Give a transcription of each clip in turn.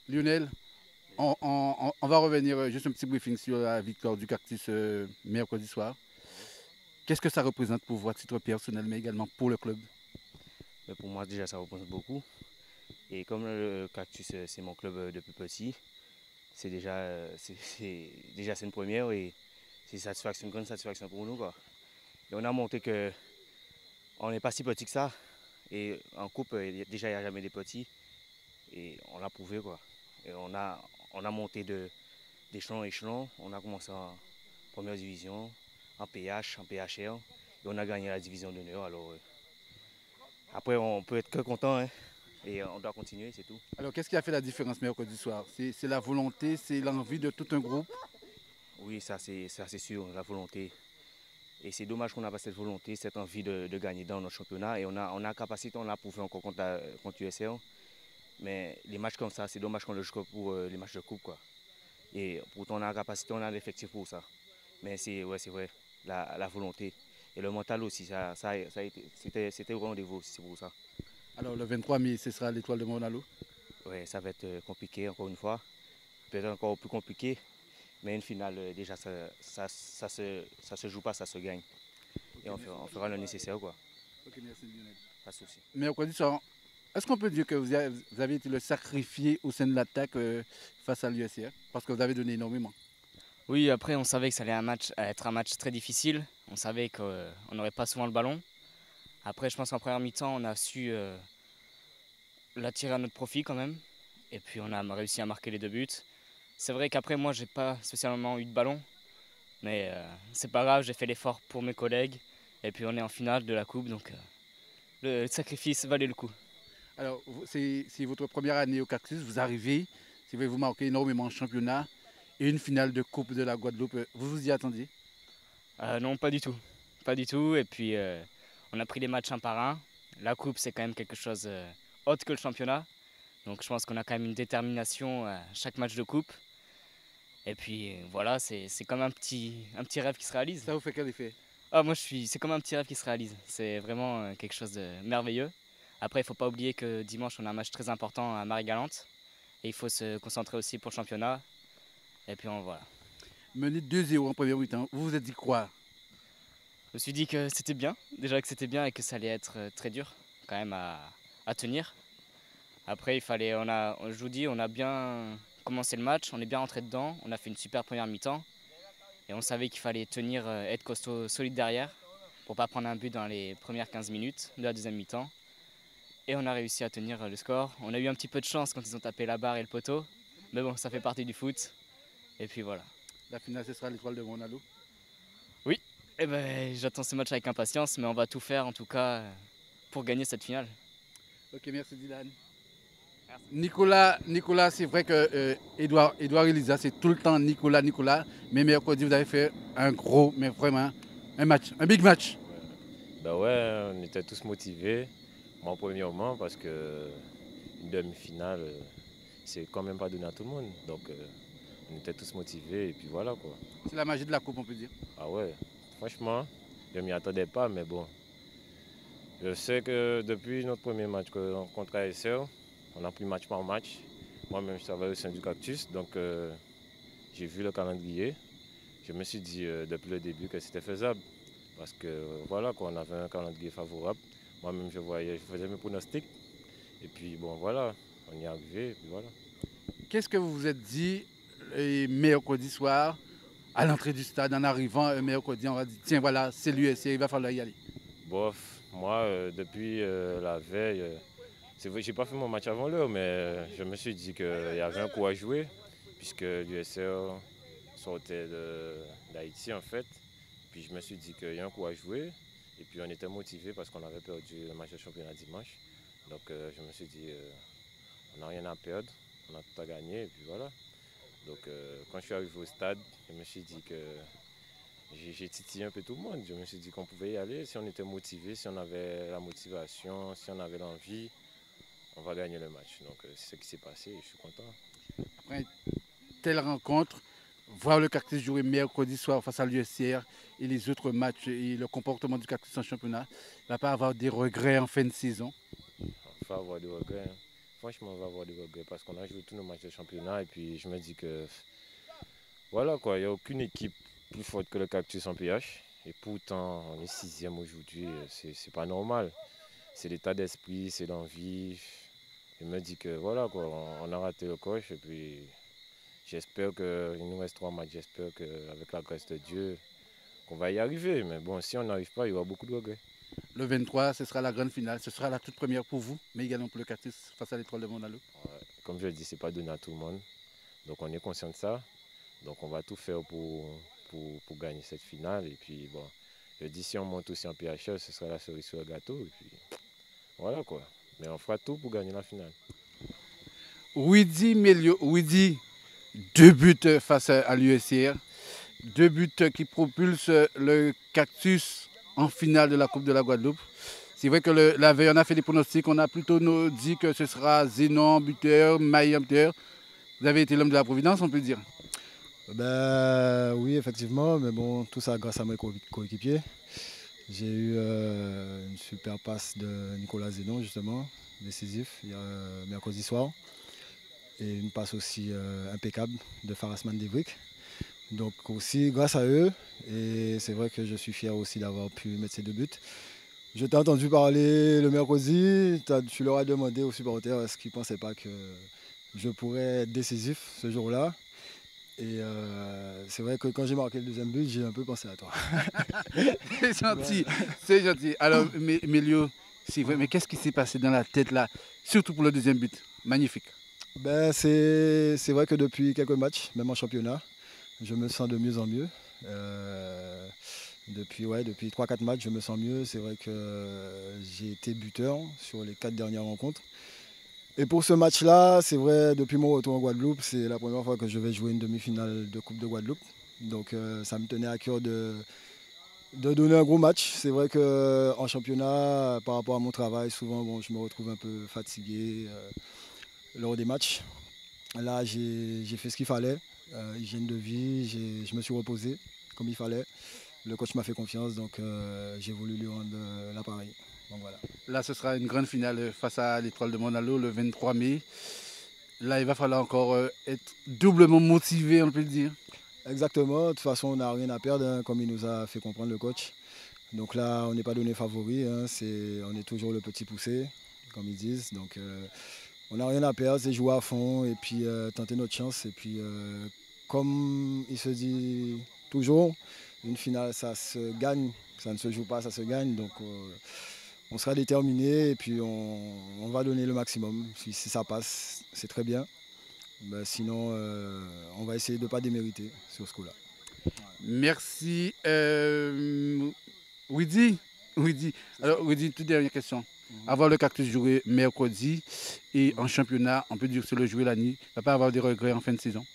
Lionel, on va revenir juste un petit briefing sur la victoire du Cactus mercredi soir. Qu'est-ce que ça représente pour vous à titre personnel, mais également pour le club? Mais pour moi, déjà, ça représente beaucoup. Et comme le Cactus, c'est mon club depuis petit, c'est déjà, déjà c'est une première et c'est une grande satisfaction pour nous, quoi. Et on a montré que on n'est pas si petit que ça. Et en coupe, déjà, il n'y a jamais des petits. Et on l'a prouvé, quoi. Et on a monté d'échelon en échelon. On a commencé en première division, en PH, en PHR. Et on a gagné la division d'honneur. Alors, après, on peut être que content, hein. Et on doit continuer, c'est tout. Alors, qu'est-ce qui a fait la différence mercredi soir? C'est la volonté, c'est l'envie de tout un groupe. Oui, ça c'est sûr, la volonté. Et c'est dommage qu'on n'a pas cette volonté, cette envie de gagner dans notre championnat. Et on a capacité, on l'a prouvé encore contre USR. Mais les matchs comme ça, c'est dommage qu'on le joue pour les matchs de coupe, quoi. Et pourtant, on a la capacité, on a l'effectif pour ça. Mais c'est vrai, la volonté. Et le mental aussi, c'était au rendez-vous aussi, c'est pour ça. Alors, le 23 mai, ce sera l'Étoile de Monalo. Ouais, ça va être compliqué, encore une fois. Peut-être encore plus compliqué. Mais une finale, déjà, ça se joue pas, ça se gagne. Et Ok, on fera le nécessaire, quoi. ok, merci Lionel. Pas de souci. Mercredi soir, est-ce qu'on peut dire que vous avez été le sacrifié au sein de l'attaque face à l'USR? Parce que vous avez donné énormément. Oui, après, on savait que ça allait être un match très difficile. On savait qu'on n'aurait pas souvent le ballon. Après, je pense qu'en première mi-temps, on a su la tirer à notre profit quand même. Et puis, on a réussi à marquer les deux buts. C'est vrai qu'après, moi, j'ai pas spécialement eu de ballon. Mais c'est pas grave, j'ai fait l'effort pour mes collègues. Et puis, on est en finale de la Coupe. Donc, le sacrifice valait le coup. Alors, c'est votre première année au Cactus. Vous arrivez, c'est vrai, vous marquez énormément en championnat et une finale de Coupe de la Guadeloupe. Vous vous y attendiez? Non, pas du tout. Pas du tout. Et puis, on a pris les matchs un par un. La Coupe, c'est quand même quelque chose autre que le championnat. Donc je pense qu'on a quand même une détermination à chaque match de coupe. Et puis voilà, c'est comme un petit rêve qui se réalise. Ça vous fait quel effet? Ah, c'est comme un petit rêve qui se réalise. C'est vraiment quelque chose de merveilleux. Après, il ne faut pas oublier que dimanche, on a un match très important à Marie-Galante. Et il faut se concentrer aussi pour le championnat. Et puis voilà. Mené 2-0 en première mi-temps, vous vous êtes dit quoi? Je me suis dit que c'était bien, déjà que c'était bien et que ça allait être très dur quand même à tenir. Après, je vous dis, on a bien commencé le match, on est bien rentré dedans, on a fait une super première mi-temps et on savait qu'il fallait tenir, être costaud, solide derrière pour pas prendre un but dans les premières 15 minutes de la deuxième mi-temps. Et on a réussi à tenir le score. On a eu un petit peu de chance quand ils ont tapé la barre et le poteau, mais bon, ça fait partie du foot. Et puis voilà. La finale, ce sera l'Étoile de Monalo. Oui, eh ben, j'attends ce match avec impatience, mais on va tout faire en tout cas pour gagner cette finale. Ok, merci Dylan. Merci. Nicolas, c'est vrai que Edouard Elisa, c'est tout le temps Nicolas. Mais mercredi, vous avez fait un gros, mais vraiment, un match, un big match. Ben ouais, on était tous motivés. Moi, premièrement, parce que une demi-finale, c'est quand même pas donné à tout le monde. Donc, on était tous motivés et puis voilà quoi. C'est la magie de la coupe, on peut dire. Ah ouais, franchement, je m'y attendais pas, mais bon. Je sais que depuis notre premier match contre ASR, on a pris match par match. Moi-même, je travaille au sein du Cactus, donc j'ai vu le calendrier. Je me suis dit depuis le début que c'était faisable. Parce que voilà, quoi, on avait un calendrier favorable. Moi-même, je faisais mes pronostics. Et puis bon, voilà, on y est arrivé. Et puis voilà. Qu'est-ce que vous vous êtes dit mercredi soir, à l'entrée du stade, en arrivant mercredi, on va dire, tiens, voilà, c'est l'USC, il va falloir y aller. Bof, moi, depuis la veille, c'est vrai, j'ai pas fait mon match avant l'heure, mais je me suis dit qu'il y avait un coup à jouer, puisque l'USR sortait d'Haïti en fait. Puis je me suis dit qu'il y a un coup à jouer. Et puis on était motivés parce qu'on avait perdu le match de championnat dimanche. Donc je me suis dit, on n'a rien à perdre, on a tout à gagner et puis voilà. Donc quand je suis arrivé au stade, je me suis dit que j'ai titillé un peu tout le monde. Je me suis dit qu'on pouvait y aller si on était motivé, si on avait la motivation, si on avait l'envie, on va gagner le match. Donc c'est ce qui s'est passé et je suis content. Après telle rencontre, voir le Cactus jouer mercredi soir face à l'USCR et les autres matchs et le comportement du Cactus en championnat, il ne va pas avoir des regrets en fin de saison. Il faut avoir des regrets, hein. franchement, on va avoir des regrets parce qu'on a joué tous nos matchs de championnat et puis je me dis que voilà quoi, il n'y a aucune équipe plus forte que le Cactus en PH. Et pourtant, on est 6e aujourd'hui, c'est pas normal. C'est l'état d'esprit, c'est l'envie. Je me dis que voilà quoi, on a raté le coche et puis j'espère qu'il nous reste 3 matchs. J'espère qu'avec la grâce de Dieu, qu'on va y arriver. Mais bon, si on n'arrive pas, il y aura beaucoup de regrets. Le 23, ce sera la grande finale. Ce sera la toute première pour vous, mais également pour le Cactus face à l'Étoile de Monalo. Comme je le dis, ce n'est pas donné à tout le monde. Donc on est conscient de ça. Donc on va tout faire pour gagner cette finale. Et puis bon, je dis si on monte aussi en PHL, ce sera la cerise sur le gâteau. Et puis voilà quoi. Mais on fera tout pour gagner la finale. Widi Melio, Widi, 2 buts face à l'USR. 2 buts qui propulsent le Cactus en finale de la Coupe de la Guadeloupe. C'est vrai que la veille, on a fait des pronostics. On a plutôt dit que ce sera Zénon buteur, Maïa buteur. Vous avez été l'homme de la Providence, on peut dire. Ben, oui, effectivement, mais bon, tout ça grâce à mes coéquipiers. J'ai eu une super passe de Nicolas Zénon, justement, décisif, mercredi soir. Et une passe aussi impeccable de Farasman Devrick. Donc aussi grâce à eux, et c'est vrai que je suis fier aussi d'avoir pu mettre ces 2 buts. Je t'ai entendu parler le mercredi, tu leur as demandé aux supporters est-ce qu'ils ne pensaient pas que je pourrais être décisif ce jour-là. Et c'est vrai que quand j'ai marqué le 2e but, j'ai un peu pensé à toi. C'est gentil, c'est gentil. Alors, Melio, c'est vrai, mais qu'est-ce qui s'est passé dans la tête là, surtout pour le 2e but? Magnifique. Ben, c'est vrai que depuis quelques matchs, même en championnat, je me sens de mieux en mieux. Depuis 3-4 matchs, je me sens mieux. C'est vrai que j'ai été buteur sur les 4 dernières rencontres. Et pour ce match-là, c'est vrai, depuis mon retour en Guadeloupe, c'est la première fois que je vais jouer une demi-finale de Coupe de Guadeloupe. Donc ça me tenait à cœur de donner un gros match. C'est vrai qu'en championnat, par rapport à mon travail, souvent bon, je me retrouve un peu fatigué lors des matchs. Là, j'ai fait ce qu'il fallait. Hygiène de vie, je me suis reposé comme il fallait. Le coach m'a fait confiance, donc j'ai voulu lui rendre l'appareil. Donc voilà. Là, ce sera une grande finale face à l'Étoile de Monalo le 23 mai. Là, il va falloir encore être doublement motivé, on peut le dire. Exactement. De toute façon, on n'a rien à perdre, hein, comme il nous a fait comprendre le coach. Donc là, on n'est pas donné favori. Hein, on est toujours le petit poussé, comme ils disent. Donc on n'a rien à perdre, c'est jouer à fond et puis tenter notre chance. Et puis, comme il se dit toujours, une finale, ça se gagne. Ça ne se joue pas, ça se gagne. Donc on sera déterminé et puis on va donner le maximum. Si ça passe, c'est très bien. Ben, sinon, on va essayer de ne pas démériter sur ce coup-là. Merci. Widi. Alors, Widi, toute dernière question. Avoir le Cactus joué mercredi et en championnat, on peut dire que c'est le jouer la nuit. Il ne va pas avoir des regrets en fin de saison?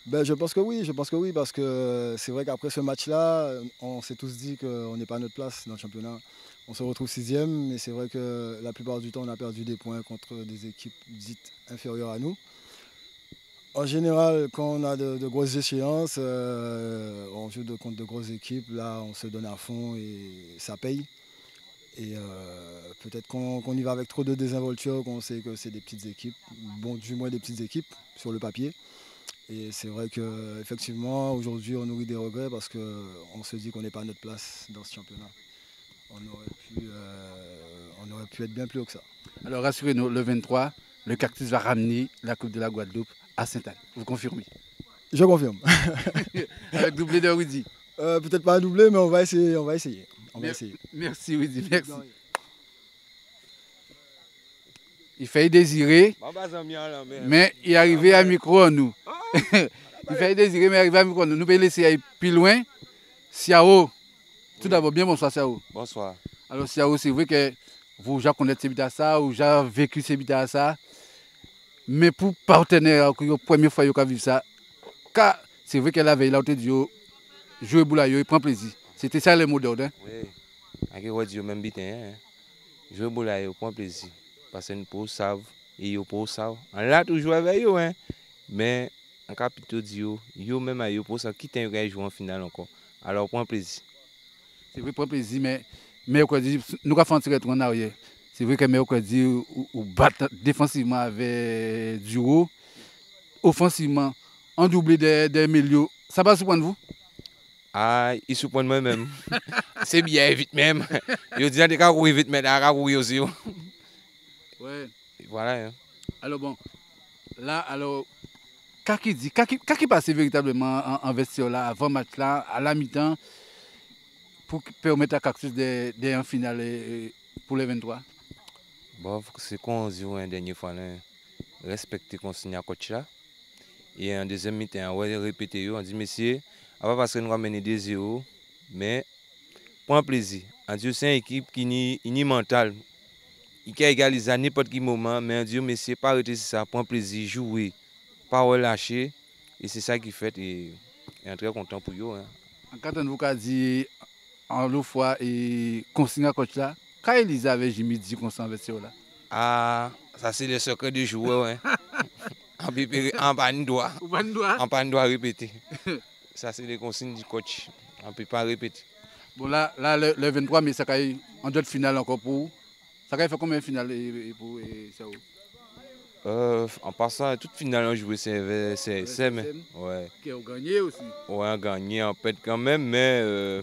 Ben, je pense que oui, parce que c'est vrai qu'après ce match-là, on s'est tous dit qu'on n'est pas à notre place dans le championnat. On se retrouve 6e, mais c'est vrai que la plupart du temps, on a perdu des points contre des équipes dites inférieures à nous. En général, quand on a de grosses échéances, on joue contre de grosses équipes, là on se donne à fond et ça paye. Et peut-être qu'on y va avec trop de désinvolture, qu'on sait que c'est des petites équipes, bon du moins des petites équipes sur le papier. Et c'est vrai qu'effectivement aujourd'hui on nourrit des regrets parce qu'on se dit qu'on n'est pas à notre place dans ce championnat. On aurait pu être bien plus haut que ça. Alors rassurez-nous, le 23, le Cactus va ramener la Coupe de la Guadeloupe à Sainte-Anne. Vous confirmez? Je confirme. Avec doublé de Widi. Peut-être pas un doublé, mais on va essayer. Merci Widi, merci. Il fait désirer, mais il est arrivé à micro en nous. Il fait désirer, mais il est arrivé à micro en nous. Nous pouvons laisser aller plus loin. Siao. Tout d'abord, bien bonsoir Siao. Bonsoir. Alors Siao, c'est vrai que vous déjà connaissez ces bitas ça, ou déjà vécu ces bitas ça. Mais pour partenaire, la première fois que vous vivez ça, c'est vrai que la veille, là, vous dit, jouer boula, il prend plaisir. C'était ça le mot d'ordre. Hein? Oui, avec vous dit même bien, jouer boula, il prend plaisir. Parce que nous pouvons savoir, et nous pouvons savoir. On l'a toujours avec eux, hein. Mais en capitaux dit, yo même à eux pour ça, qui t'en jouer en finale encore. Alors, prend plaisir. C'est vrai, prend plaisir, mais nous avons fait un retour en arrière. C'est vrai que mercredi, ou battre défensivement avec Duro. Offensivement, en doublé des milieux. Ça va surprendre vous? Ah, il surprend moi-même. C'est bien vite même. Je dis que courir vite, mais à courir aussi. Ouais. Voilà. Hein. Alors bon, là, alors, qu'est-ce qui passe véritablement en vestiaire là, avant match là, à la mi-temps, pour permettre à Cactus d'aller en finale pour les 23? Bon, c'est qu'on dit une dernière fois, respecter consigne à coach là. Et en deuxième mi-temps, on va répéter, on dit, messieurs, on va parce que nous avons mené 2-0, mais pour un plaisir. En Dieu, c'est une équipe qui n'est mentale. Il peut égaliser à n'importe quel moment, mais en Dieu, messieurs, pas arrêter ça, pour un plaisir, jouer, pas relâcher. Et c'est ça qui fait, et on est très content pour eux. Hein. Quand on vous a dit, en l'autre fois, et consigne à coach là, quand Elisa avait Jimmy dit qu'on s'en vestiaire là? Ah, ça c'est le secret du joueur. Hein. En pas de droit. En pas de droit répéter. Ça c'est les consignes du coach. On ne peut pas répéter. Bon là le 23 mai, ça a en d'autres finales encore pour. Ça a fait combien de finales pour Sao? En passant, toute finale on joué c'est CSM. Ouais. Qui ont gagné aussi. Ouais, on a gagné en fait quand même, mais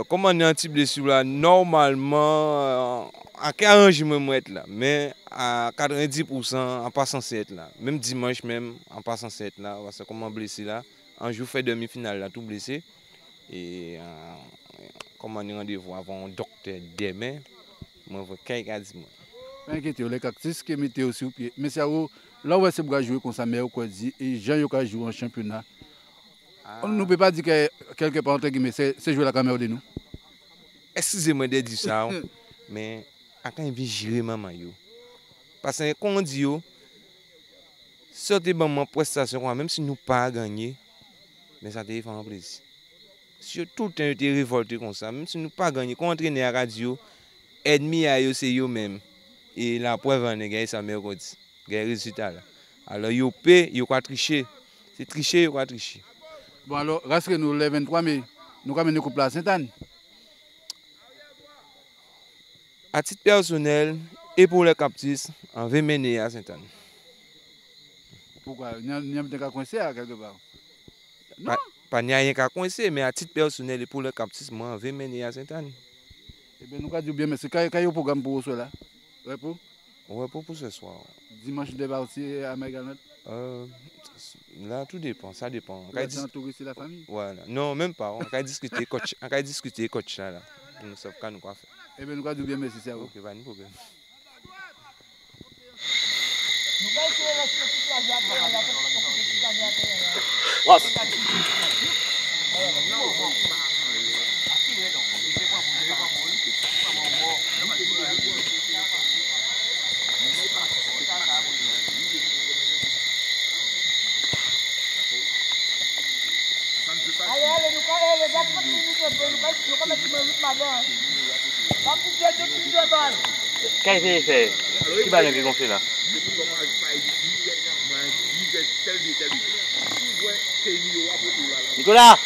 comme on est un type de blessure là, normalement à 40 je me être là, mais à 90% on pas censé être là. Même dimanche même, on pas censé être là, parce que comme on blessé là, on joue fait demi-finale là, tout blessé. Et comme on est rendez-vous avant un docteur demain, moi je quelqu'un dit moi. Pas inquiétez, les Cactus qui mettaient aussi au pied. Mais c'est là où c'est pour jouer comme ça, mais au dit et Jean Yoka joue en championnat. On ne peut pas dire que quelque part entre guillemets, c'est jouer la caméra de nous. Excusez-moi de dire ça, mais quand il vient gérer maman yo. Parce que quand on dit yo, sortez bon mon prestation même si nous pas gagné, mais ça te fait un plaisir. Si tout le temps été révolté comme ça, même si nous pas gagné, quand on entraîne à radio, ennemi à yo c'est yo même. Et la preuve on a gagné ça mercredi. Gagné résultat là. Alors yo paie, yo quoi tricher. C'est tricher, yo quoi tricher. Bon alors, rassurez-nous, le 23 mai, nous avons une coupe à Sainte-Anne. À titre personnel et pour les Cactus, on va mener à Sainte-Anne. Pourquoi? Il n'y a pas de coincé quelque part. Non. Pas rien qu'à coincer, mais à titre personnel et pour le Cactus, moi, on va mener à Sainte-Anne. Eh bien, nous avons dit bien, mais c'est quand il y a un programme pour cela. Ouais, pour ce soir. Dimanche, de partir à Megalot. Là, tout dépend, ça dépend. On va tourister la famille. Voilà. Non, même pas. On va discuter coach. On va discuter coach là. Nous savons quoi nous faire. Eh bien, nous avons dit bien, merci, c'est à vous. Ok, pas de problème. Qu'est-ce que c'est? Qui va le gonfler là? Nicolas!